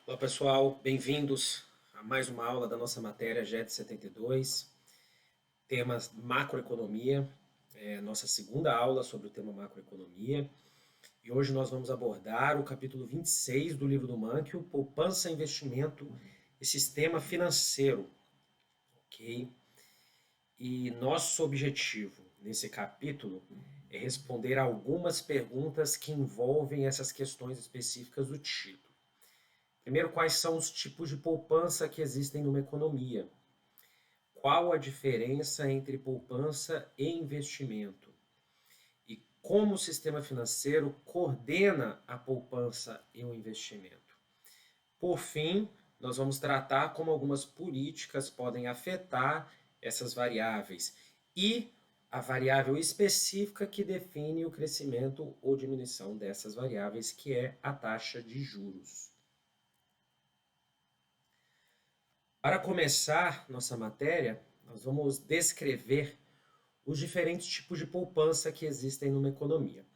Olá pessoal, bem-vindos a mais uma aula da nossa matéria JET 72, tema macroeconomia, nossa segunda aula sobre o tema macroeconomia. E hoje nós vamos abordar o capítulo 26 do livro do Mankio, Poupança, Investimento e Sistema Financeiro, ok? E nosso objetivo nesse capítulo é responder a algumas perguntas que envolvem essas questões específicas do título. Primeiro, quais são os tipos de poupança que existem numa economia? Qual a diferença entre poupança e investimento? E como o sistema financeiro coordena a poupança e o investimento? Por fim, nós vamos tratar como algumas políticas podem afetar essas variáveis e a variável específica que define o crescimento ou diminuição dessas variáveis, que é a taxa de juros. Para começar nossa matéria, nós vamos descrever os diferentes tipos de poupança que existem numa economia.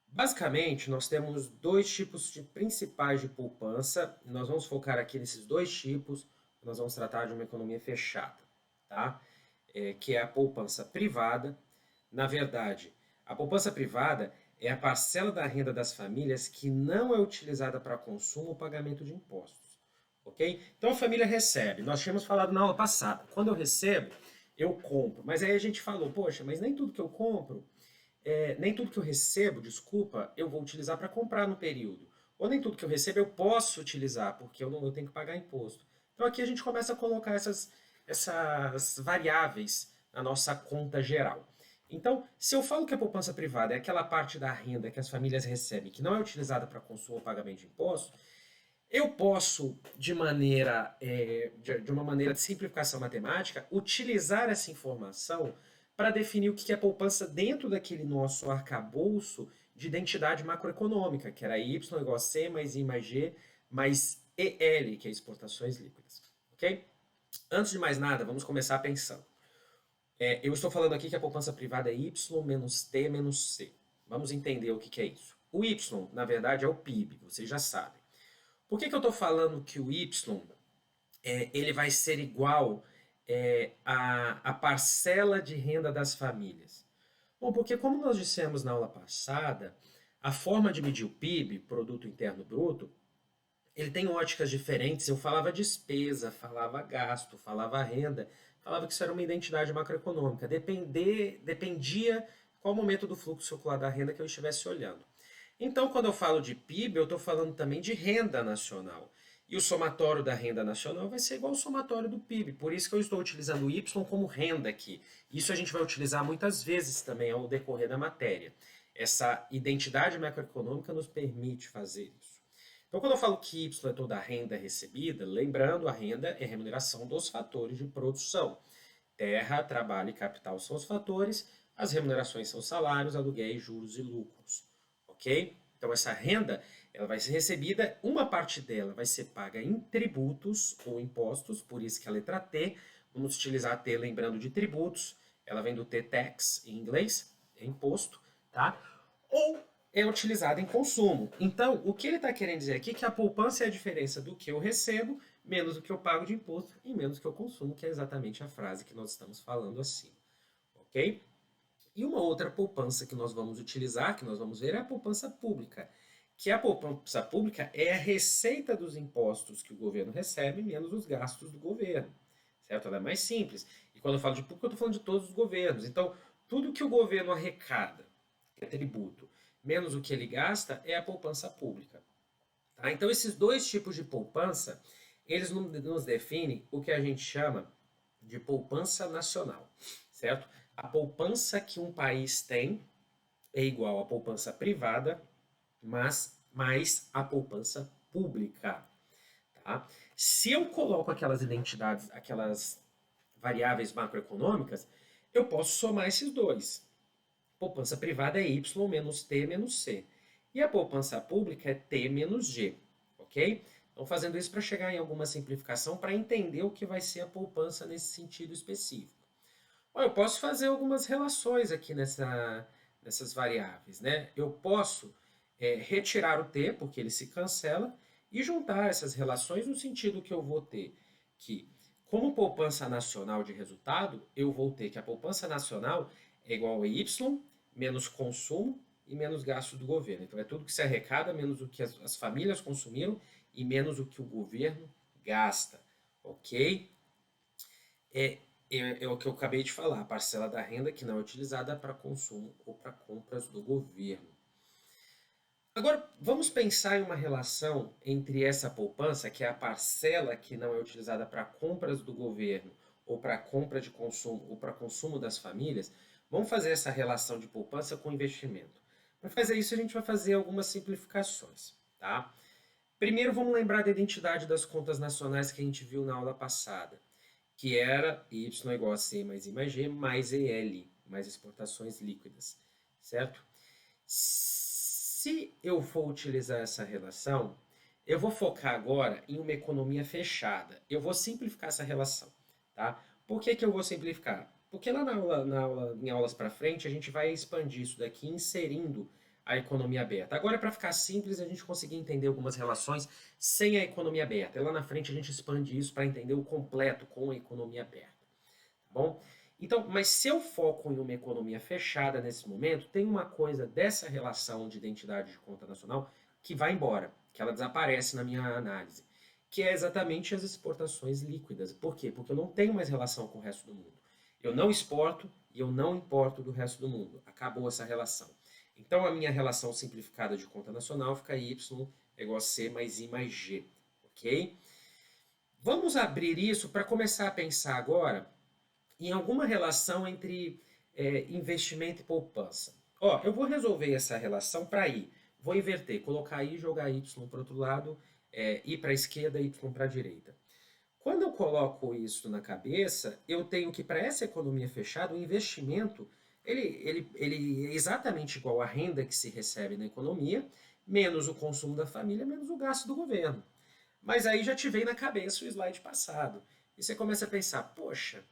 Basicamente, nós temos dois tipos principais de poupança. Nós vamos focar aqui nesses dois tipos. Nós vamos tratar de uma economia fechada, tá? Que é a poupança privada. Na verdade, a poupança privada é a parcela da renda das famílias que não é utilizada para consumo ou pagamento de impostos. Ok? Então a família recebe. Nós tínhamos falado na aula passada. Quando eu recebo, eu compro. Mas aí a gente falou, poxa, mas nem tudo que eu compro, nem tudo que eu recebo, desculpa, eu vou utilizar para comprar no período. Ou nem tudo que eu recebo eu posso utilizar, porque eu tenho que pagar imposto. Então aqui a gente começa a colocar essas variáveis na nossa conta geral. Então, se eu falo que a poupança privada é aquela parte da renda que as famílias recebem que não é utilizada para consumo ou pagamento de imposto, eu posso, de uma maneira de simplificação matemática, utilizar essa informação para definir o que é poupança dentro daquele nosso arcabouço de identidade macroeconômica, que era Y igual a C mais I mais G mais EL, que é exportações líquidas. Ok? Antes de mais nada, vamos começar pensando. Eu estou falando aqui que a poupança privada é Y menos T menos C. Vamos entender o que é isso. O Y, na verdade, é o PIB, vocês já sabem. Por que eu estou falando que o Y ele vai ser igual à parcela de renda das famílias? Bom, porque como nós dissemos na aula passada, a forma de medir o PIB, Produto Interno Bruto, ele tem óticas diferentes. Eu falava despesa, falava gasto, falava renda, falava que isso era uma identidade macroeconômica. Dependia qual momento do fluxo circular da renda que eu estivesse olhando. Então, quando eu falo de PIB, eu estou falando também de renda nacional. E o somatório da renda nacional vai ser igual ao somatório do PIB. Por isso que eu estou utilizando o Y como renda aqui. Isso a gente vai utilizar muitas vezes também ao decorrer da matéria. Essa identidade macroeconômica nos permite fazer isso. Então, quando eu falo que Y é toda a renda recebida, lembrando, a renda é a remuneração dos fatores de produção. Terra, trabalho e capital são os fatores, as remunerações são salários, aluguéis, juros e lucros. Ok? Então, essa renda ela vai ser recebida, uma parte dela vai ser paga em tributos ou impostos, por isso que a letra T, vamos utilizar a T lembrando de tributos, ela vem do T-tax em inglês, é imposto, tá? Ou é utilizada em consumo. Então, o que ele está querendo dizer aqui é que a poupança é a diferença do que eu recebo, menos o que eu pago de imposto e menos o que eu consumo, que é exatamente a frase que nós estamos falando acima. Ok? E uma outra poupança que nós vamos utilizar, que nós vamos ver, é a poupança pública. Que a poupança pública é a receita dos impostos que o governo recebe, menos os gastos do governo. Certo? Ela é mais simples. E quando eu falo de público, eu estou falando de todos os governos. Então, tudo que o governo arrecada, que é tributo, menos o que ele gasta, é a poupança pública. Tá? Então, esses dois tipos de poupança, eles nos definem o que a gente chama de poupança nacional, certo? A poupança que um país tem é igual à poupança privada, mas mais a poupança pública. Tá? Se eu coloco aquelas identidades, aquelas variáveis macroeconômicas, eu posso somar esses dois. Poupança privada é Y menos T menos C. E a poupança pública é T menos G. Ok? Então, fazendo isso para chegar em alguma simplificação, para entender o que vai ser a poupança nesse sentido específico. Eu posso fazer algumas relações aqui nessas variáveis. Né? Eu posso retirar o T, porque ele se cancela, e juntar essas relações no sentido que eu vou ter que, como poupança nacional de resultado, eu vou ter que a poupança nacional é igual a Y menos consumo e menos gasto do governo. Então é tudo que se arrecada menos o que as famílias consumiram e menos o que o governo gasta, ok? É, é o que eu acabei de falar, a parcela da renda que não é utilizada para consumo ou para compras do governo. Agora, vamos pensar em uma relação entre essa poupança, que é a parcela que não é utilizada para compras do governo, ou para compra de consumo, ou para consumo das famílias. Vamos fazer essa relação de poupança com investimento. Para fazer isso, a gente vai fazer algumas simplificações, tá? Primeiro, vamos lembrar da identidade das contas nacionais que a gente viu na aula passada, que era Y igual a C mais I mais G mais EL, mais exportações líquidas, certo? Se eu for utilizar essa relação, eu vou focar agora em uma economia fechada. Eu vou simplificar essa relação, tá? Por que que eu vou simplificar? Porque lá em aulas para frente, a gente vai expandir isso daqui, inserindo a economia aberta. Agora, para ficar simples, a gente conseguir entender algumas relações sem a economia aberta. E lá na frente, a gente expande isso para entender o completo com a economia aberta. Tá bom? Então, mas se eu foco em uma economia fechada nesse momento, tem uma coisa dessa relação de identidade de conta nacional que vai embora, que ela desaparece na minha análise, que é exatamente as exportações líquidas. Por quê? Porque eu não tenho mais relação com o resto do mundo. Eu não exporto e eu não importo do resto do mundo. Acabou essa relação. Então, a minha relação simplificada de conta nacional fica Y igual a C mais I mais G. Ok? Vamos abrir isso para começar a pensar agora em alguma relação entre investimento e poupança. Ó, eu vou resolver essa relação para I. Vou inverter, colocar I e jogar Y para o outro lado, I para a esquerda e Y para a direita. Quando eu coloco isso na cabeça, eu tenho que, para essa economia fechada, o investimento ele é exatamente igual à renda que se recebe na economia, menos o consumo da família, menos o gasto do governo. Mas aí já te veio na cabeça o slide passado. E você começa a pensar, poxa,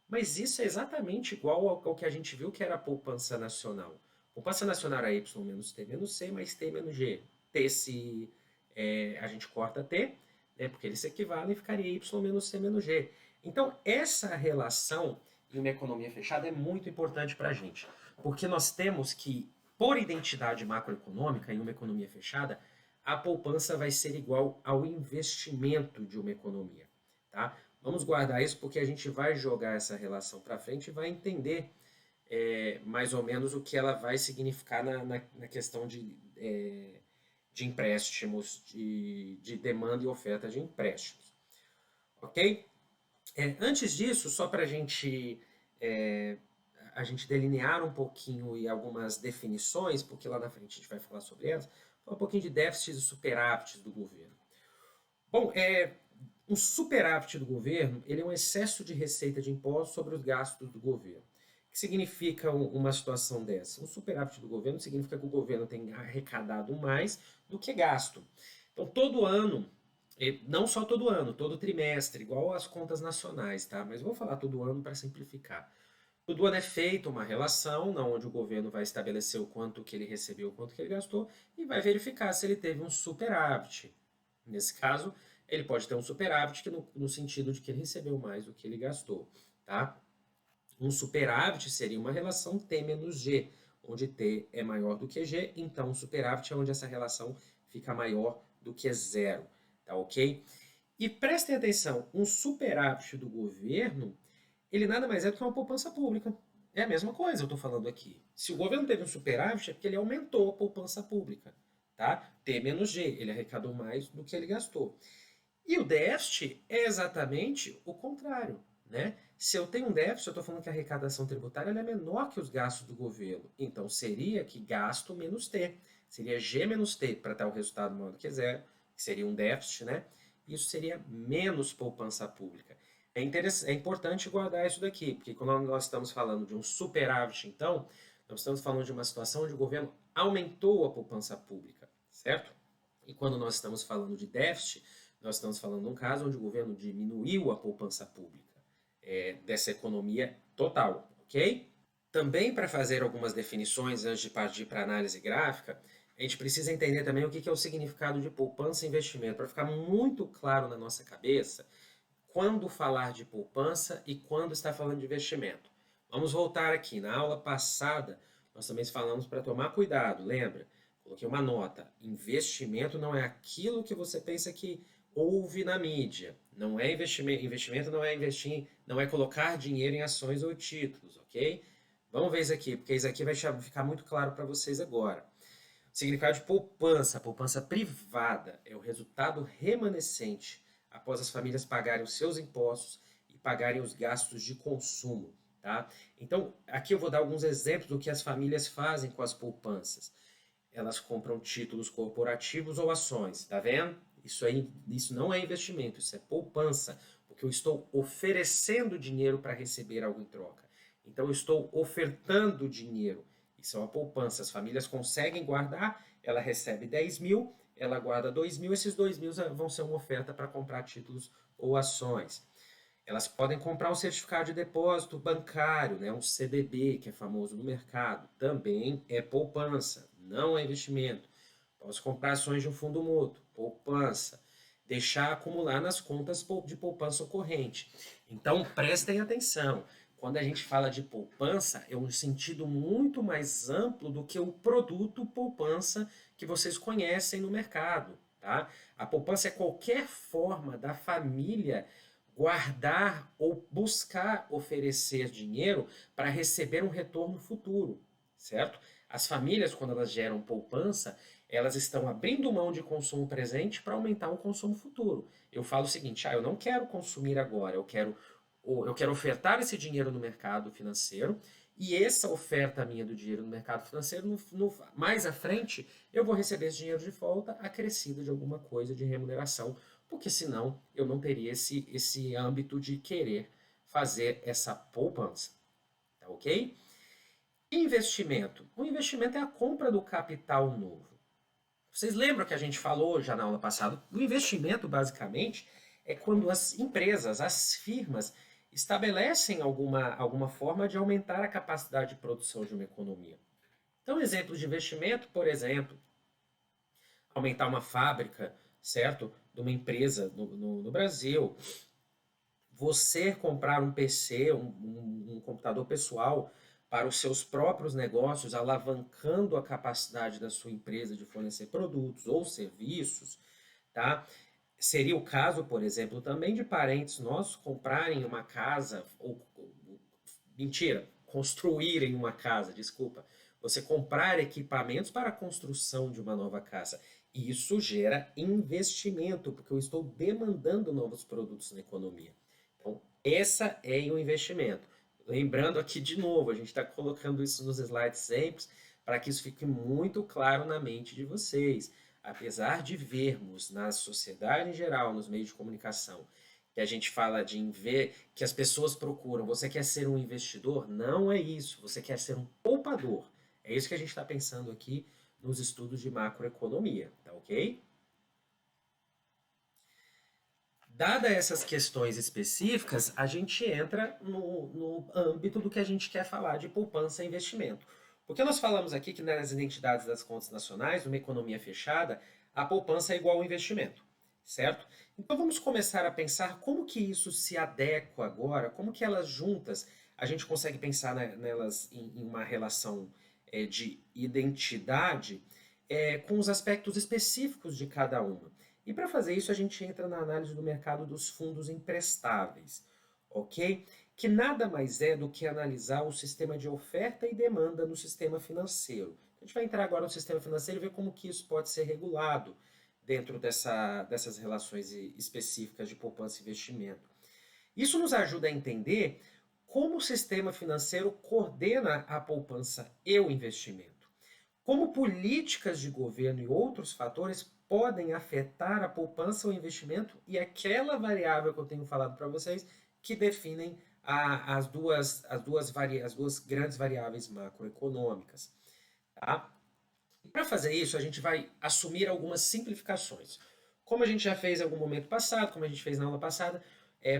mas isso é exatamente igual ao que a gente viu que era a poupança nacional. Poupança nacional era Y menos T menos C mais T menos G. T se a gente corta T, né, porque eles se equivalem e ficaria Y menos C menos G. Então, essa relação em uma economia fechada é muito importante para a gente, porque nós temos que, por identidade macroeconômica, em uma economia fechada, a poupança vai ser igual ao investimento de uma economia. Tá? Vamos guardar isso porque a gente vai jogar essa relação para frente e vai entender mais ou menos o que ela vai significar na questão de empréstimos, de demanda e oferta de empréstimos. Ok? Antes disso, só para a gente delinear um pouquinho e algumas definições, porque lá na frente a gente vai falar sobre elas, falar um pouquinho de déficits e superávites do governo. Bom, um superávit do governo ele é um excesso de receita de impostos sobre os gastos do governo. O que significa uma situação dessa? Um superávit do governo significa que o governo tem arrecadado mais do que gasto. Então, todo ano, não só todo ano, todo trimestre, igual às contas nacionais, tá? Mas vou falar todo ano para simplificar. Todo ano é feita uma relação, onde o governo vai estabelecer o quanto que ele recebeu, o quanto que ele gastou, e vai verificar se ele teve um superávit. Nesse caso, ele pode ter um superávit que no sentido de que ele recebeu mais do que ele gastou, tá? Um superávit seria uma relação T menos G, onde T é maior do que G, então o superávit é onde essa relação fica maior do que zero, tá ok? E prestem atenção, um superávit do governo, ele nada mais é do que uma poupança pública. É a mesma coisa, eu estou falando aqui. Se o governo teve um superávit, é porque ele aumentou a poupança pública, tá? T menos G, ele arrecadou mais do que ele gastou. E o déficit é exatamente o contrário, né? Se eu tenho um déficit, eu estou falando que a arrecadação tributária é menor que os gastos do governo. Então, seria que gasto menos T. Seria G menos T para dar o resultado maior do que zero, que seria um déficit, né? Isso seria menos poupança pública. É importante guardar isso daqui, porque quando nós estamos falando de um superávit, então, nós estamos falando de uma situação onde o governo aumentou a poupança pública, certo? E quando nós estamos falando de déficit, nós estamos falando de um caso onde o governo diminuiu a poupança pública dessa economia total, ok? Também para fazer algumas definições antes de partir para a análise gráfica, a gente precisa entender também o que é o significado de poupança e investimento, para ficar muito claro na nossa cabeça quando falar de poupança e quando está falando de investimento. Vamos voltar aqui. Na aula passada, nós também falamos para tomar cuidado, lembra? Coloquei uma nota. Investimento não é aquilo que você pensa que ouve na mídia. Não é investimento. Investimento não é investir, não é colocar dinheiro em ações ou títulos, ok? Vamos ver isso aqui, porque isso aqui vai ficar muito claro para vocês agora. Significado de poupança, poupança privada, é o resultado remanescente após as famílias pagarem os seus impostos e pagarem os gastos de consumo, tá? Então, aqui eu vou dar alguns exemplos do que as famílias fazem com as poupanças. Elas compram títulos corporativos ou ações, tá vendo? Isso não é investimento, isso é poupança, porque eu estou oferecendo dinheiro para receber algo em troca. Então, eu estou ofertando dinheiro. Isso é uma poupança. As famílias conseguem guardar, ela recebe 10 mil, ela guarda 2 mil, esses 2 mil vão ser uma oferta para comprar títulos ou ações. Elas podem comprar um certificado de depósito bancário, né, um CDB, que é famoso no mercado. Também é poupança, não é investimento. Posso comprar ações de um fundo mútuo, poupança. Deixar acumular nas contas de poupança corrente. Então, prestem atenção. Quando a gente fala de poupança, é um sentido muito mais amplo do que o produto poupança que vocês conhecem no mercado. Tá? A poupança é qualquer forma da família guardar ou buscar oferecer dinheiro para receber um retorno futuro, certo? As famílias, quando elas geram poupança, elas estão abrindo mão de consumo presente para aumentar o consumo futuro. Eu falo o seguinte: eu não quero consumir agora, eu quero ofertar esse dinheiro no mercado financeiro, e essa oferta minha do dinheiro no mercado financeiro, mais à frente, eu vou receber esse dinheiro de volta acrescido de alguma coisa de remuneração, porque senão eu não teria esse âmbito de querer fazer essa poupança. Tá ok? Investimento. O investimento é a compra do capital novo. Vocês lembram que a gente falou já na aula passada? O investimento, basicamente, é quando as empresas, as firmas, estabelecem alguma forma de aumentar a capacidade de produção de uma economia. Então, exemplos de investimento, por exemplo, aumentar uma fábrica, certo? De uma empresa no Brasil, você comprar um PC, um computador pessoal para os seus próprios negócios, alavancando a capacidade da sua empresa de fornecer produtos ou serviços, tá? Seria o caso, por exemplo, também de parentes nossos comprarem uma casa, mentira, construírem uma casa, desculpa. Você comprar equipamentos para a construção de uma nova casa. E isso gera investimento, porque eu estou demandando novos produtos na economia. Então, essa é o investimento. Lembrando aqui de novo, a gente está colocando isso nos slides sempre, para que isso fique muito claro na mente de vocês. Apesar de vermos na sociedade em geral, nos meios de comunicação, que a gente fala de ver que as pessoas procuram, você quer ser um investidor? Não é isso, você quer ser um poupador. É isso que a gente está pensando aqui nos estudos de macroeconomia, tá ok? Dada essas questões específicas, a gente entra no âmbito do que a gente quer falar de poupança e investimento. Porque nós falamos aqui que nas identidades das contas nacionais, numa economia fechada, a poupança é igual ao investimento, certo? Então vamos começar a pensar como que isso se adequa agora, como que elas juntas, a gente consegue pensar nelas em uma relação de identidade com os aspectos específicos de cada uma. E para fazer isso, a gente entra na análise do mercado dos fundos emprestáveis, ok? Que nada mais é do que analisar o sistema de oferta e demanda no sistema financeiro. A gente vai entrar agora no sistema financeiro e ver como que isso pode ser regulado dentro dessas relações específicas de poupança e investimento. Isso nos ajuda a entender como o sistema financeiro coordena a poupança e o investimento. Como políticas de governo e outros fatores podem afetar a poupança ou investimento e aquela variável que eu tenho falado para vocês que definem as duas grandes variáveis macroeconômicas. Tá? Para fazer isso, a gente vai assumir algumas simplificações. Como a gente já fez em algum momento passado, como a gente fez na aula passada,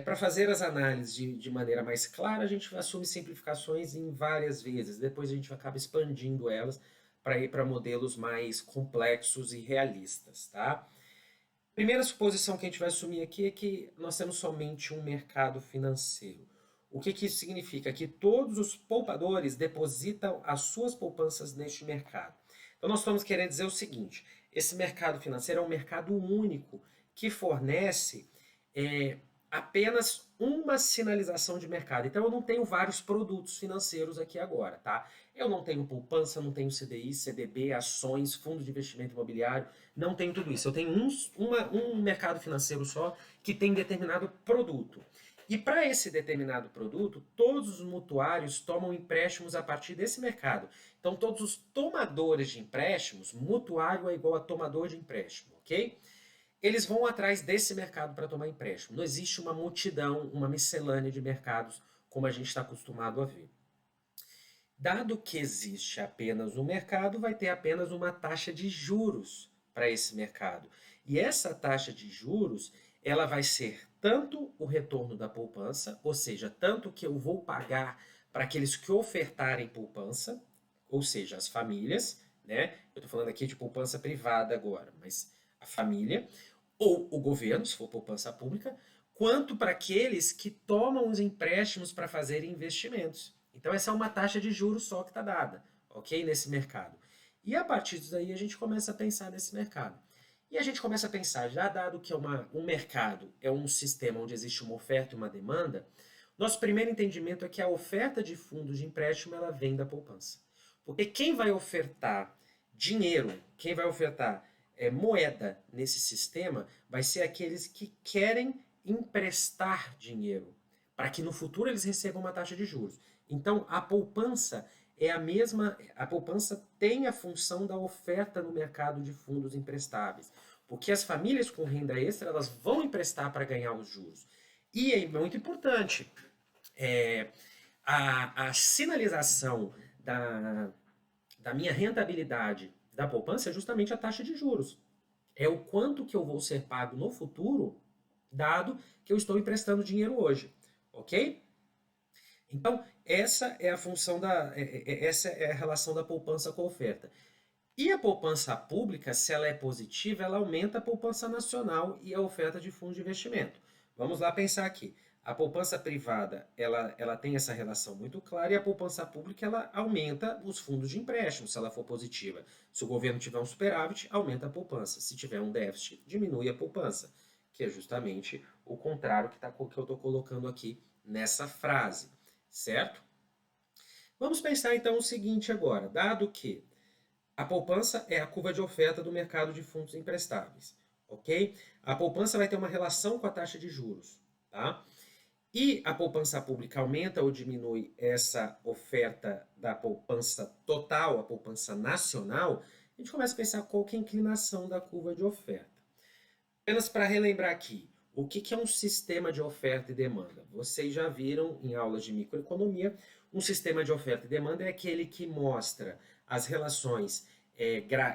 para fazer as análises de maneira mais clara, a gente assume simplificações em várias vezes. Depois a gente acaba expandindo elas para ir para modelos mais complexos e realistas, tá? Primeira suposição que a gente vai assumir aqui é que nós temos somente um mercado financeiro. O que que isso significa? Que todos os poupadores depositam as suas poupanças neste mercado. Então nós estamos querendo dizer o seguinte: esse mercado financeiro é um mercado único que fornece apenas uma sinalização de mercado. Então eu não tenho vários produtos financeiros aqui agora, tá? Eu não tenho poupança, não tenho CDI, CDB, ações, fundos de investimento imobiliário, não tenho tudo isso. Eu tenho um mercado financeiro só que tem determinado produto. E para esse determinado produto, todos os mutuários tomam empréstimos a partir desse mercado. Então, todos os tomadores de empréstimos, mutuário é igual a tomador de empréstimo, ok? Eles vão atrás desse mercado para tomar empréstimo. Não existe uma multidão, uma miscelânea de mercados como a gente está acostumado a ver. Dado que existe apenas um mercado, vai ter apenas uma taxa de juros para esse mercado. E essa taxa de juros, ela vai ser tanto o retorno da poupança, ou seja, tanto que eu vou pagar para aqueles que ofertarem poupança, ou seja, as famílias, né? Eu estou falando aqui de poupança privada agora, mas a família, ou o governo, se for poupança pública, quanto para aqueles que tomam os empréstimos para fazerem investimentos. Então essa é uma taxa de juros só que está dada, ok? Nesse mercado. E a partir daí a gente começa a pensar nesse mercado. E a gente começa a pensar, já dado que um mercado é um sistema onde existe uma oferta e uma demanda, nosso primeiro entendimento é que a oferta de fundos de empréstimo ela vem da poupança. Porque quem vai ofertar dinheiro, quem vai ofertar moeda nesse sistema, vai ser aqueles que querem emprestar dinheiro, para que no futuro eles recebam uma taxa de juros. Então, a poupança é a mesma, a poupança tem a função da oferta no mercado de fundos emprestáveis, porque as famílias com renda extra, elas vão emprestar para ganhar os juros. E é muito importante, a sinalização da minha rentabilidade da poupança é justamente a taxa de juros. É o quanto que eu vou ser pago no futuro, dado que eu estou emprestando dinheiro hoje, ok? Então, essa é a função essa é a relação da poupança com a oferta. E a poupança pública, se ela é positiva, ela aumenta a poupança nacional e a oferta de fundos de investimento. Vamos lá pensar aqui. A poupança privada, ela tem essa relação muito clara e a poupança pública, ela aumenta os fundos de empréstimo, se ela for positiva. Se o governo tiver um superávit, aumenta a poupança. Se tiver um déficit, diminui a poupança, que é justamente o contrário que eu estou colocando aqui nessa frase, certo? Vamos pensar então o seguinte agora, dado que a poupança é a curva de oferta do mercado de fundos emprestáveis, ok? A poupança vai ter uma relação com a taxa de juros, tá? E a poupança pública aumenta ou diminui essa oferta da poupança total, a poupança nacional, a gente começa a pensar qual que é a inclinação da curva de oferta. Apenas para relembrar aqui, o que é um sistema de oferta e demanda? Vocês já viram em aulas de microeconomia, um sistema de oferta e demanda é aquele que mostra as relações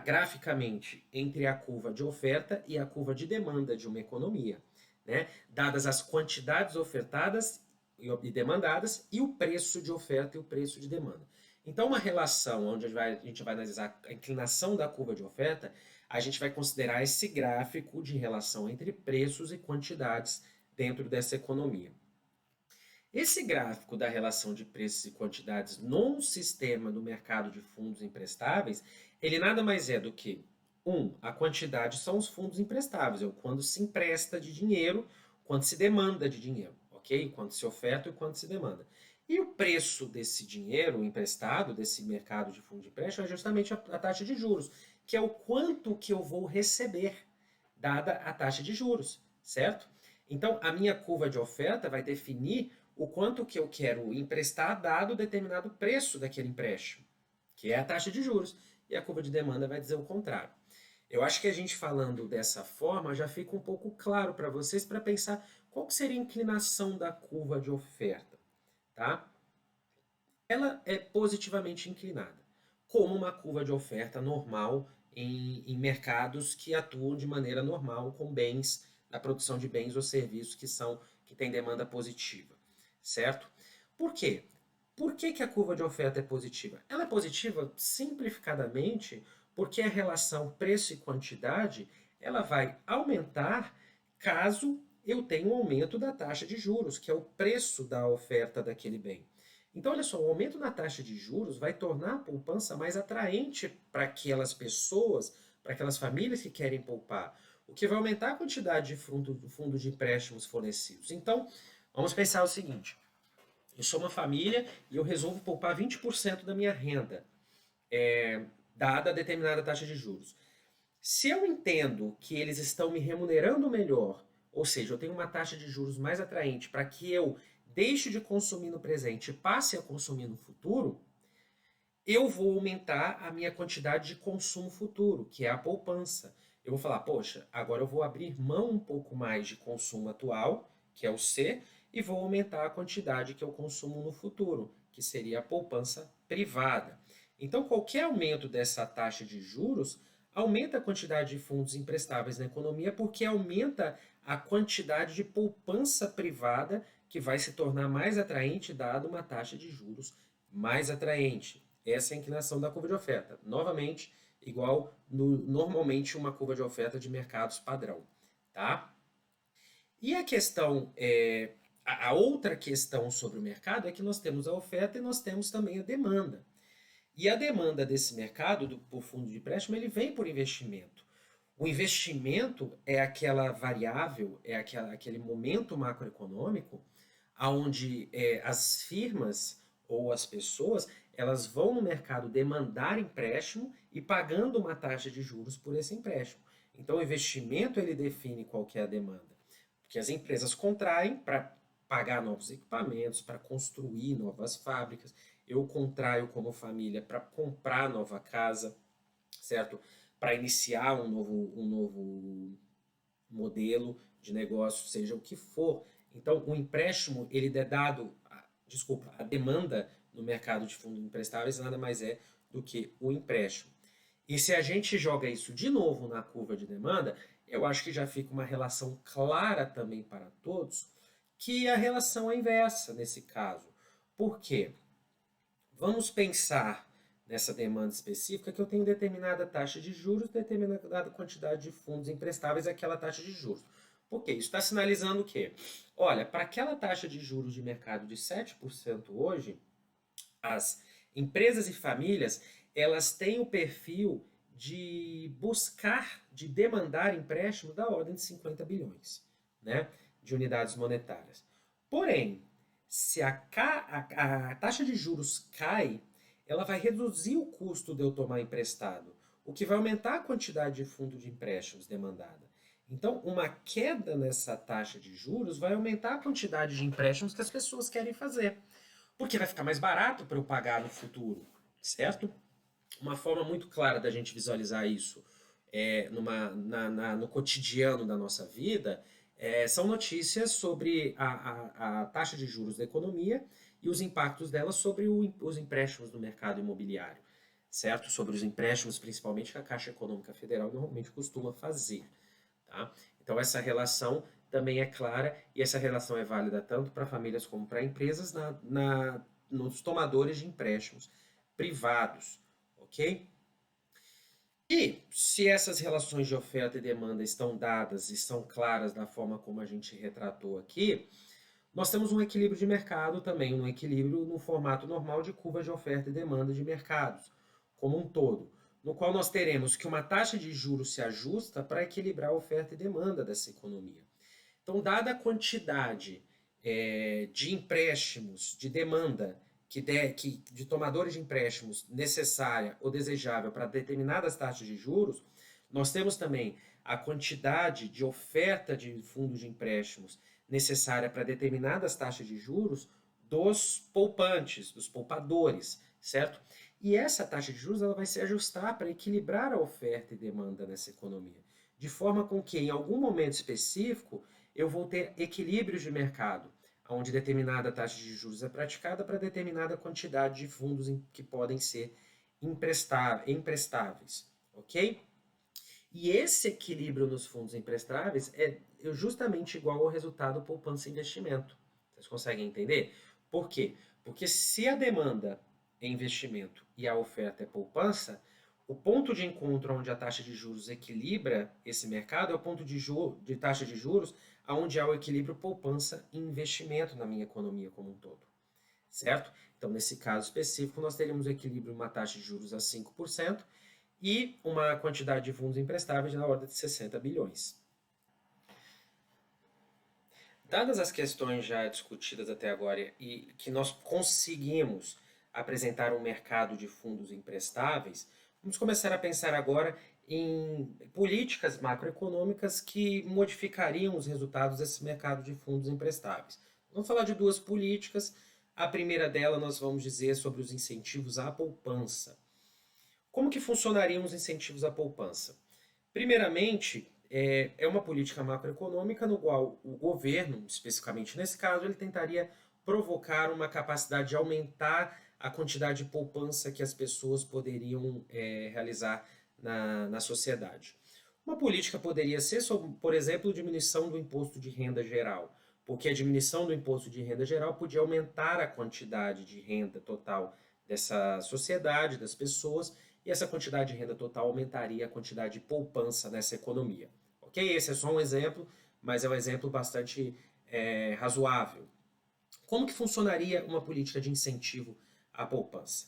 graficamente entre a curva de oferta e a curva de demanda de uma economia, né? Dadas as quantidades ofertadas e demandadas e o preço de oferta e o preço de demanda. Então, uma relação onde a gente vai analisar a inclinação da curva de oferta, a gente vai considerar esse gráfico de relação entre preços e quantidades dentro dessa economia. Esse gráfico da relação de preços e quantidades num sistema do mercado de fundos emprestáveis, ele nada mais é do que, a quantidade são os fundos emprestáveis, é o quando se empresta de dinheiro, quando se demanda de dinheiro, ok? Quando se oferta e quando se demanda. E o preço desse dinheiro emprestado, desse mercado de fundo de empréstimo, é justamente a taxa de juros, que é o quanto que eu vou receber, dada a taxa de juros, certo? Então, a minha curva de oferta vai definir o quanto que eu quero emprestar dado determinado preço daquele empréstimo, que é a taxa de juros. E a curva de demanda vai dizer o contrário. Eu acho que a gente falando dessa forma já fica um pouco claro para vocês para pensar qual seria a inclinação da curva de oferta, tá? Ela é positivamente inclinada, como uma curva de oferta normal em mercados que atuam de maneira normal com bens, na produção de bens ou serviços que têm demanda positiva, certo? Por quê? Por que que a curva de oferta é positiva? Ela é positiva simplificadamente porque a relação preço e quantidade ela vai aumentar caso eu tenha um aumento da taxa de juros, que é o preço da oferta daquele bem. Então, olha só, o aumento na taxa de juros vai tornar a poupança mais atraente para aquelas pessoas, para aquelas famílias que querem poupar, o que vai aumentar a quantidade de fundo de empréstimos fornecidos. Então, vamos pensar o seguinte: eu sou uma família e eu resolvo poupar 20% da minha renda, dada a determinada taxa de juros. Se eu entendo que eles estão me remunerando melhor, ou seja, eu tenho uma taxa de juros mais atraente para que eu deixe de consumir no presente e passe a consumir no futuro, eu vou aumentar a minha quantidade de consumo futuro, que é a poupança. Eu vou falar, poxa, agora eu vou abrir mão um pouco mais de consumo atual, que é o C, e vou aumentar a quantidade que eu consumo no futuro, que seria a poupança privada. Então, qualquer aumento dessa taxa de juros aumenta a quantidade de fundos emprestáveis na economia, porque aumenta a quantidade de poupança privada que vai se tornar mais atraente dado uma taxa de juros mais atraente. Essa é a inclinação da curva de oferta. Novamente, igual normalmente uma curva de oferta de mercados padrão, tá? E a questão, a outra questão sobre o mercado é que nós temos a oferta e nós temos também a demanda. E a demanda desse mercado, por fundo de empréstimo, ele vem por investimento. O investimento é aquela variável, é aquele momento macroeconômico onde as firmas ou as pessoas elas vão no mercado demandar empréstimo e pagando uma taxa de juros por esse empréstimo. Então, o investimento ele define qual que é a demanda, porque as empresas contraem para pagar novos equipamentos, para construir novas fábricas. Eu contraio como família para comprar nova casa, certo? Para iniciar um novo modelo de negócio, seja o que for. Então, o empréstimo, ele é dado, desculpa, a demanda no mercado de fundos emprestáveis nada mais é do que o empréstimo. E se a gente joga isso de novo na curva de demanda, eu acho que já fica uma relação clara também para todos, que a relação é inversa nesse caso. Por quê? Vamos pensar nessa demanda específica que eu tenho determinada taxa de juros, determinada quantidade de fundos emprestáveis àquela taxa de juros. Por quê? Isso está sinalizando o quê? Olha, para aquela taxa de juros de mercado de 7% hoje, as empresas e famílias, elas têm o perfil de buscar, de demandar empréstimo da ordem de 50 bilhões, né, de unidades monetárias. Porém, se a taxa de juros cai, ela vai reduzir o custo de eu tomar emprestado, o que vai aumentar a quantidade de fundo de empréstimos demandada. Então, uma queda nessa taxa de juros vai aumentar a quantidade de empréstimos que as pessoas querem fazer, porque vai ficar mais barato para eu pagar no futuro, certo? Uma forma muito clara da gente visualizar isso no cotidiano da nossa vida são notícias sobre a taxa de juros da economia e os impactos dela sobre os empréstimos no mercado imobiliário, certo? Sobre os empréstimos, principalmente que a Caixa Econômica Federal normalmente costuma fazer, tá? Então essa relação também é clara e essa relação é válida tanto para famílias como para empresas nos tomadores de empréstimos privados, ok? E se essas relações de oferta e demanda estão dadas e são claras da forma como a gente retratou aqui, nós temos um equilíbrio de mercado também, um equilíbrio no formato normal de curva de oferta e demanda de mercados, como um todo, no qual nós teremos que uma taxa de juros se ajusta para equilibrar a oferta e demanda dessa economia. Então, dada a quantidade de empréstimos, de demanda de tomadores de empréstimos necessária ou desejável para determinadas taxas de juros, nós temos também a quantidade de oferta de fundos de empréstimos necessária para determinadas taxas de juros dos poupantes, dos poupadores, certo? E essa taxa de juros ela vai se ajustar para equilibrar a oferta e demanda nessa economia, de forma com que em algum momento específico eu vou ter equilíbrios de mercado, onde determinada taxa de juros é praticada para determinada quantidade de fundos que podem ser emprestáveis, ok? E esse equilíbrio nos fundos emprestáveis é justamente igual ao resultado poupança e investimento. Vocês conseguem entender? Por quê? Porque se a demanda é investimento e a oferta é poupança, o ponto de encontro onde a taxa de juros equilibra esse mercado é o ponto de taxa de juros onde há o equilíbrio poupança e investimento na minha economia como um todo, certo? Então, nesse caso específico, nós teríamos o equilíbrio uma taxa de juros a 5% e uma quantidade de fundos emprestáveis na ordem de 60 bilhões. Dadas as questões já discutidas até agora e que nós conseguimos apresentar um mercado de fundos emprestáveis, vamos começar a pensar agora em políticas macroeconômicas que modificariam os resultados desse mercado de fundos emprestáveis. Vamos falar de duas políticas. A primeira dela nós vamos dizer sobre os incentivos à poupança. Como que funcionariam os incentivos à poupança? Primeiramente, é uma política macroeconômica no qual o governo, especificamente nesse caso, ele tentaria provocar uma capacidade de aumentar a quantidade de poupança que as pessoas poderiam realizar na sociedade. Uma política poderia ser, por exemplo, diminuição do imposto de renda geral, porque a diminuição do imposto de renda geral podia aumentar a quantidade de renda total dessa sociedade, das pessoas, e essa quantidade de renda total aumentaria a quantidade de poupança nessa economia. Ok? Esse é só um exemplo, mas é um exemplo bastante razoável. Como que funcionaria uma política de incentivo à poupança?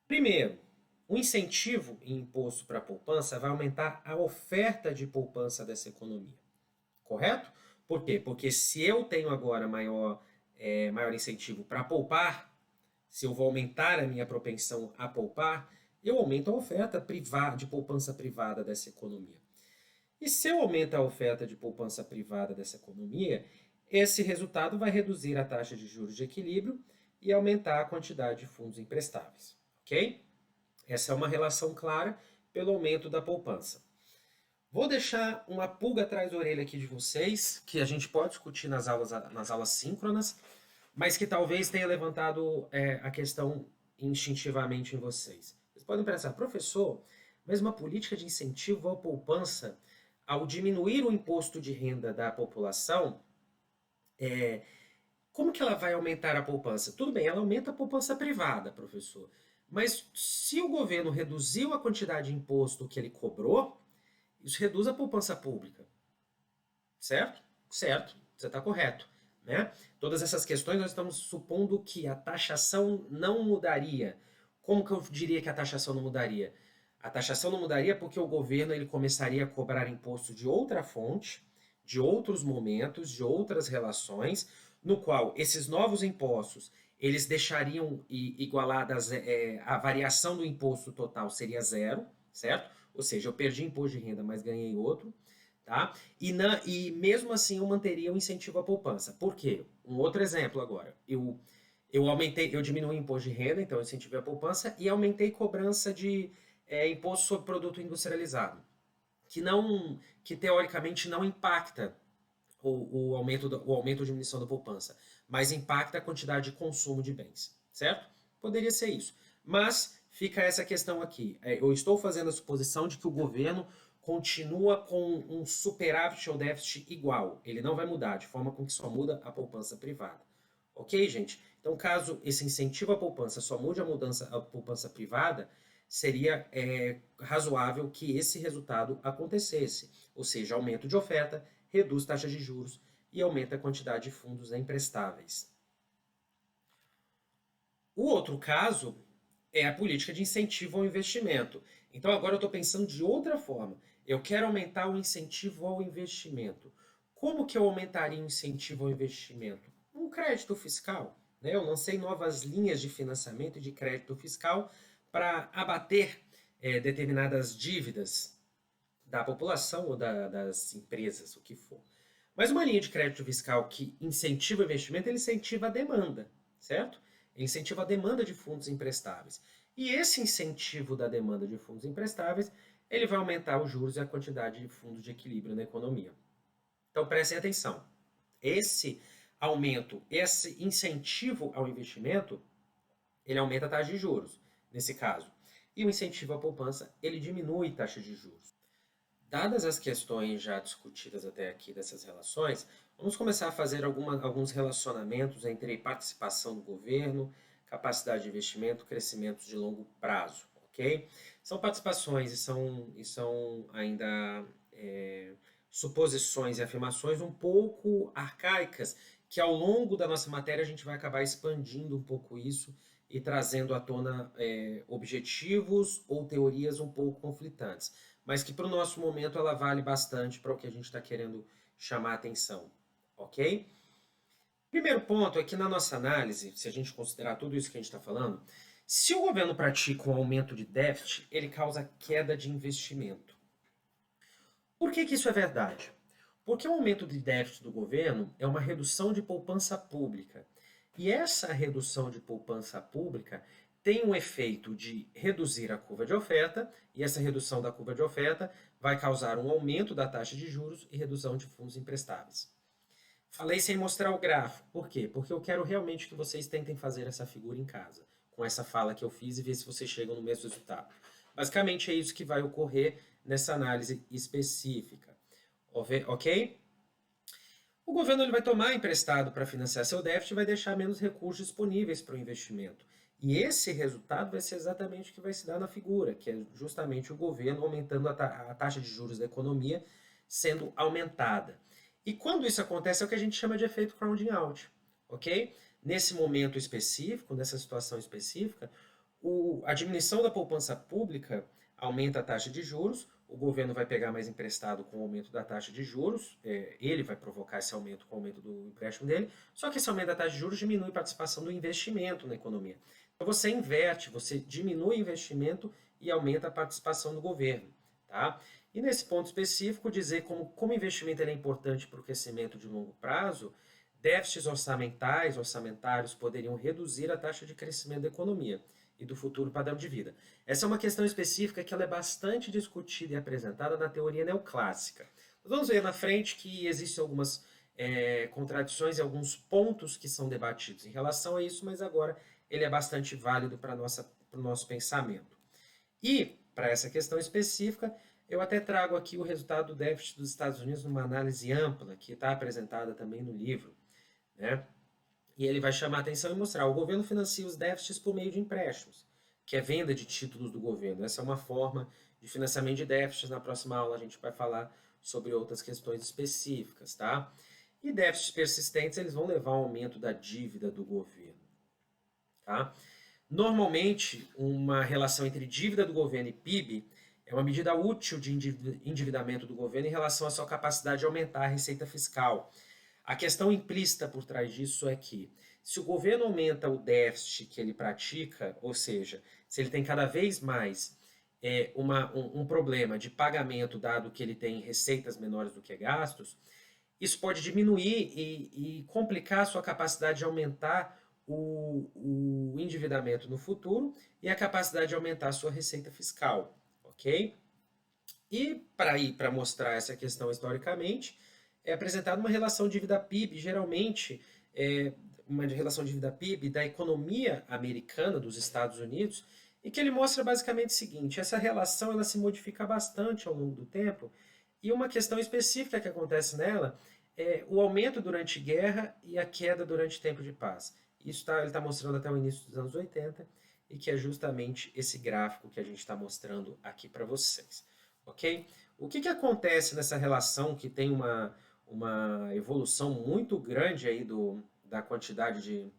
Primeiro, o incentivo em imposto para a poupança vai aumentar a oferta de poupança dessa economia. Correto? Por quê? Porque se eu tenho agora maior incentivo para poupar, se eu vou aumentar a minha propensão a poupar, eu aumento a oferta de poupança privada dessa economia. E se eu aumento a oferta de poupança privada dessa economia, esse resultado vai reduzir a taxa de juros de equilíbrio e aumentar a quantidade de fundos emprestáveis. Ok? Essa é uma relação clara pelo aumento da poupança. Vou deixar uma pulga atrás da orelha aqui de vocês, que a gente pode discutir nas aulas síncronas, mas que talvez tenha levantado a questão instintivamente em vocês. Vocês podem pensar, professor, mas uma política de incentivo à poupança, ao diminuir o imposto de renda da população, como que ela vai aumentar a poupança? Tudo bem, ela aumenta a poupança privada, professor. Mas se o governo reduziu a quantidade de imposto que ele cobrou, isso reduz a poupança pública. Certo? Certo, você está correto. Né? Todas essas questões nós estamos supondo que a taxação não mudaria. Como que eu diria que a taxação não mudaria? A taxação não mudaria porque o governo ele começaria a cobrar imposto de outra fonte, de outros momentos, de outras relações, no qual esses novos impostos eles deixariam igualadas, a variação do imposto total seria zero, certo? Ou seja, eu perdi imposto de renda, mas ganhei outro. Tá? E mesmo assim eu manteria o incentivo à poupança. Por quê? Um outro exemplo agora. Eu diminui o imposto de renda, então eu incentivei a poupança, e aumentei cobrança de imposto sobre produto industrializado, que teoricamente não impacta o aumento ou diminuição da poupança, mas impacta a quantidade de consumo de bens, certo? Poderia ser isso. Mas fica essa questão aqui. Eu estou fazendo a suposição de que o governo continua com um superávit ou déficit igual. Ele não vai mudar, de forma com que só muda a poupança privada. Ok, gente? Então, caso esse incentivo à poupança só mude a poupança privada, seria razoável que esse resultado acontecesse. Ou seja, aumento de oferta, reduz taxa de juros e aumenta a quantidade de fundos emprestáveis. O outro caso é a política de incentivo ao investimento. Então agora eu estou pensando de outra forma. Eu quero aumentar o incentivo ao investimento. Como que eu aumentaria o incentivo ao investimento? Um crédito fiscal. Né? Eu lancei novas linhas de financiamento e de crédito fiscal para abater determinadas dívidas da população ou das empresas, o que for. Mas uma linha de crédito fiscal que incentiva o investimento, ele incentiva a demanda, certo? Ele incentiva a demanda de fundos emprestáveis. E esse incentivo da demanda de fundos emprestáveis, ele vai aumentar os juros e a quantidade de fundos de equilíbrio na economia. Então prestem atenção. Esse aumento, esse incentivo ao investimento, ele aumenta a taxa de juros, nesse caso. E o incentivo à poupança, ele diminui a taxa de juros. Dadas as questões já discutidas até aqui dessas relações, vamos começar a fazer alguns relacionamentos entre participação do governo, capacidade de investimento, crescimentos de longo prazo, ok? São participações e são ainda suposições e afirmações um pouco arcaicas, que ao longo da nossa matéria a gente vai acabar expandindo um pouco isso e trazendo à tona objetivos ou teorias um pouco conflitantes, mas que para o nosso momento ela vale bastante para o que a gente está querendo chamar a atenção, ok? Primeiro ponto é que na nossa análise, se a gente considerar tudo isso que a gente está falando, se o governo pratica um aumento de déficit, ele causa queda de investimento. Por que isso é verdade? Porque o aumento de déficit do governo é uma redução de poupança pública. E essa redução de poupança pública tem um efeito de reduzir a curva de oferta, e essa redução da curva de oferta vai causar um aumento da taxa de juros e redução de fundos emprestáveis. Falei sem mostrar o gráfico. Por quê? Porque eu quero realmente que vocês tentem fazer essa figura em casa, com essa fala que eu fiz e ver se vocês chegam no mesmo resultado. Basicamente é isso que vai ocorrer nessa análise específica. Ok? O governo ele vai tomar emprestado para financiar seu déficit e vai deixar menos recursos disponíveis para o investimento. E esse resultado vai ser exatamente o que vai se dar na figura, que é justamente o governo aumentando a taxa de juros da economia sendo aumentada. E quando isso acontece é o que a gente chama de efeito crowding out, ok? Nesse momento específico, nessa situação específica, a diminuição da poupança pública aumenta a taxa de juros, o governo vai pegar mais emprestado com o aumento da taxa de juros, ele vai provocar esse aumento com o aumento do empréstimo dele, só que esse aumento da taxa de juros diminui a participação do investimento na economia. Então você inverte, você diminui o investimento e aumenta a participação do governo. Tá? E nesse ponto específico, dizer como investimento é importante para o crescimento de longo prazo, déficits orçamentários poderiam reduzir a taxa de crescimento da economia e do futuro padrão de vida. Essa é uma questão específica que ela é bastante discutida e apresentada na teoria neoclássica. Nós vamos ver na frente que existem algumas contradições e alguns pontos que são debatidos em relação a isso, mas agora ele é bastante válido para o nosso pensamento. E, para essa questão específica, eu até trago aqui o resultado do déficit dos Estados Unidos numa análise ampla, que está apresentada também no livro, né? E ele vai chamar a atenção e mostrar: o governo financia os déficits por meio de empréstimos, que é venda de títulos do governo. Essa é uma forma de financiamento de déficits. Na próxima aula a gente vai falar sobre outras questões específicas, tá? E déficits persistentes, eles vão levar ao aumento da dívida do governo, tá? Normalmente, uma relação entre dívida do governo e PIB é uma medida útil de endividamento do governo em relação à sua capacidade de aumentar a receita fiscal. A questão implícita por trás disso é que, se o governo aumenta o déficit que ele pratica, ou seja, se ele tem cada vez mais um problema de pagamento, dado que ele tem receitas menores do que gastos, isso pode diminuir e complicar a sua capacidade de aumentar o endividamento no futuro e a capacidade de aumentar a sua receita fiscal, ok? E para mostrar essa questão historicamente, é apresentada uma relação dívida-PIB, geralmente uma relação dívida-PIB da economia americana, dos Estados Unidos, e que ele mostra basicamente o seguinte: essa relação ela se modifica bastante ao longo do tempo, e uma questão específica que acontece nela é o aumento durante guerra e a queda durante tempo de paz. Isso ele está mostrando até o início dos anos 80, e que é justamente esse gráfico que a gente está mostrando aqui para vocês. Ok? O que acontece nessa relação que tem uma evolução muito grande aí da quantidade de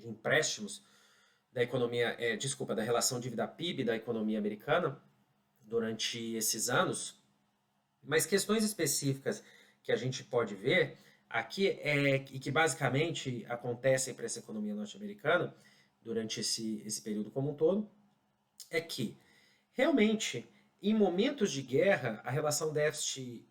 empréstimos da economia, da relação dívida-PIB da economia americana durante esses anos, mas questões específicas que a gente pode ver aqui e que basicamente acontecem para essa economia norte-americana durante esse período como um todo, é que realmente em momentos de guerra a relação déficit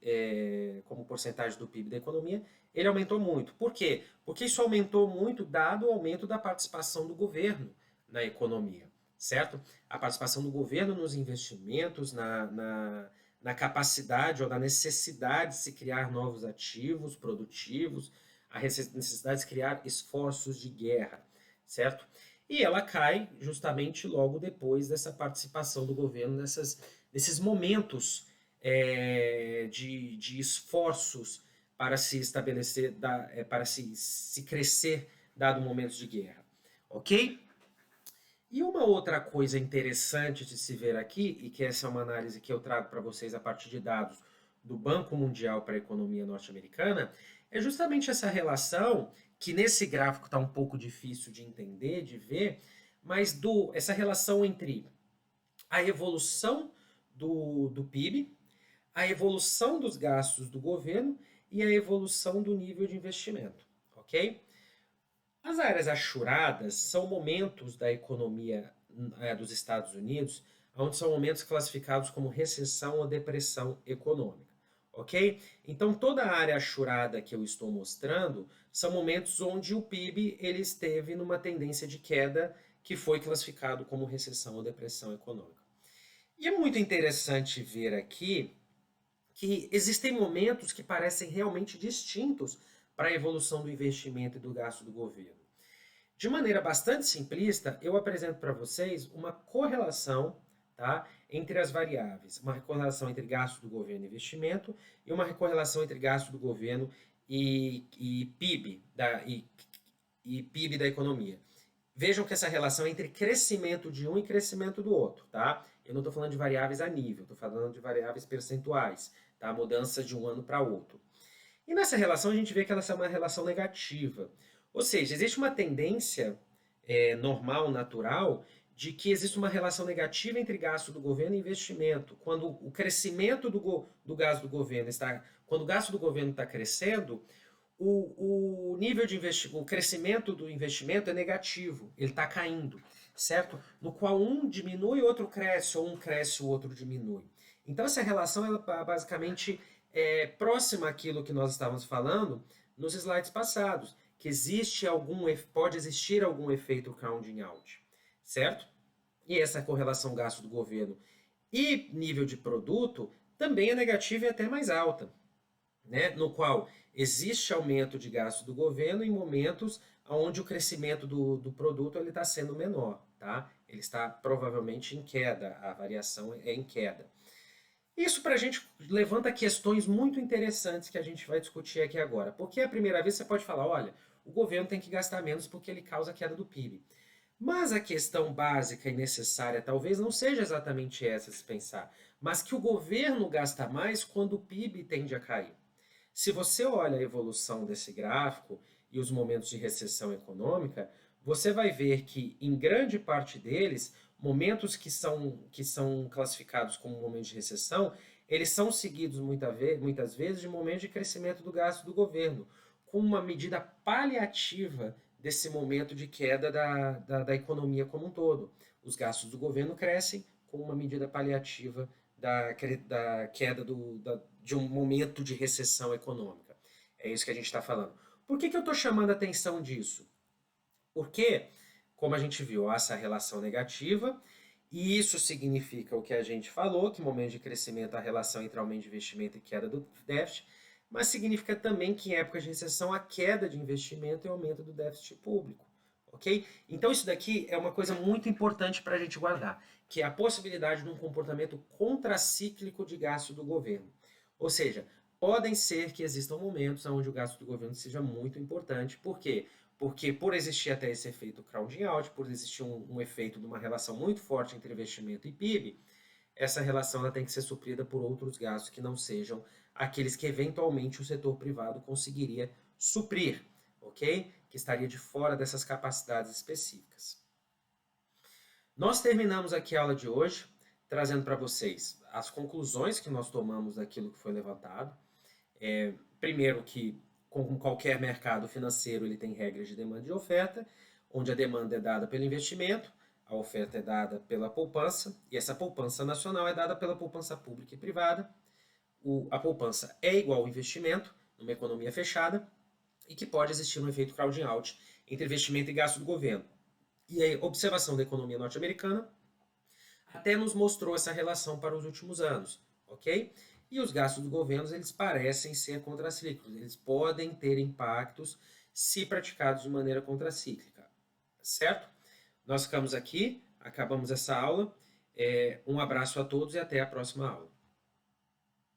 como porcentagem do PIB da economia ele aumentou muito. Por quê? Porque isso aumentou muito dado o aumento da participação do governo na economia, certo? A participação do governo nos investimentos, na capacidade ou na necessidade de se criar novos ativos produtivos, a necessidade de se criar esforços de guerra, certo? E ela cai justamente logo depois dessa participação do governo nesses momentos de esforços para se estabelecer, para se crescer dado momentos de guerra. Ok? E uma outra coisa interessante de se ver aqui, e que essa é uma análise que eu trago para vocês a partir de dados do Banco Mundial para a Economia Norte-Americana, é justamente essa relação, que nesse gráfico está um pouco difícil de entender, de ver, mas essa relação entre a evolução do PIB, a evolução dos gastos do governo e a evolução do nível de investimento, ok? As áreas achuradas são momentos da economia dos Estados Unidos, onde são momentos classificados como recessão ou depressão econômica, ok? Então toda a área achurada que eu estou mostrando são momentos onde o PIB ele esteve numa tendência de queda que foi classificado como recessão ou depressão econômica. E é muito interessante ver aqui que existem momentos que parecem realmente distintos para a evolução do investimento e do gasto do governo. De maneira bastante simplista, eu apresento para vocês uma correlação, tá, entre as variáveis, uma correlação entre gasto do governo e investimento e uma correlação entre gasto do governo e PIB e PIB da economia. Vejam que essa relação é entre crescimento de um e crescimento do outro, tá? Eu não estou falando de variáveis a nível, estou falando de variáveis percentuais, tá? Mudanças de um ano para outro. E nessa relação a gente vê que ela é uma relação negativa. Ou seja, existe uma tendência normal, natural, de que existe uma relação negativa entre gasto do governo e investimento. Quando o crescimento do gasto do governo está. Quando o gasto do governo está crescendo, o nível de o crescimento do investimento é negativo, ele está caindo, certo? No qual um diminui, o outro cresce, ou um cresce, o outro diminui. Então essa relação ela basicamente é próxima àquilo que nós estávamos falando nos slides passados, que pode existir algum efeito crowding out, certo? E essa correlação gasto do governo e nível de produto também é negativa e até mais alta, né? No qual existe aumento de gasto do governo em momentos onde o crescimento do produto está sendo menor, tá? Ele está provavelmente em queda, a variação é em queda. Isso para a gente levanta questões muito interessantes que a gente vai discutir aqui agora. Porque à primeira vez você pode falar, olha, o governo tem que gastar menos porque ele causa queda do PIB. Mas a questão básica e necessária talvez não seja exatamente essa, se pensar, mas que o governo gasta mais quando o PIB tende a cair. Se você olha a evolução desse gráfico e os momentos de recessão econômica, você vai ver que, em grande parte deles, momentos que são classificados como momentos de recessão, eles são seguidos muitas vezes de momentos de crescimento do gasto do governo, com uma medida paliativa desse momento de queda da economia como um todo. Os gastos do governo crescem com uma medida paliativa da queda de um momento de recessão econômica. É isso que a gente está falando. Por que eu estou chamando a atenção disso? Porque, como a gente viu, há essa relação negativa, e isso significa o que a gente falou, que momento de crescimento, a relação entre aumento de investimento e queda do déficit, mas significa também que em época de recessão há queda de investimento e aumento do déficit público. Ok? Então isso daqui é uma coisa muito importante para a gente guardar, que é a possibilidade de um comportamento contracíclico de gasto do governo. Ou seja, podem ser que existam momentos onde o gasto do governo seja muito importante. Por quê? Porque por existir até esse efeito crowding out, por existir um efeito de uma relação muito forte entre investimento e PIB, essa relação ela tem que ser suprida por outros gastos que não sejam aqueles que eventualmente o setor privado conseguiria suprir, ok? Que estaria de fora dessas capacidades específicas. Nós terminamos aqui a aula de hoje, trazendo para vocês as conclusões que nós tomamos daquilo que foi levantado. Primeiro que, como qualquer mercado financeiro, ele tem regras de demanda e oferta, onde a demanda é dada pelo investimento, a oferta é dada pela poupança, e essa poupança nacional é dada pela poupança pública e privada. A poupança é igual ao investimento, numa economia fechada, e que pode existir um efeito crowding out entre investimento e gasto do governo. E a observação da economia norte-americana até nos mostrou essa relação para os últimos anos, ok? E os gastos do governo, eles parecem ser contracíclicos, eles podem ter impactos se praticados de maneira contracíclica, certo? Nós ficamos aqui, acabamos essa aula, um abraço a todos e até a próxima aula.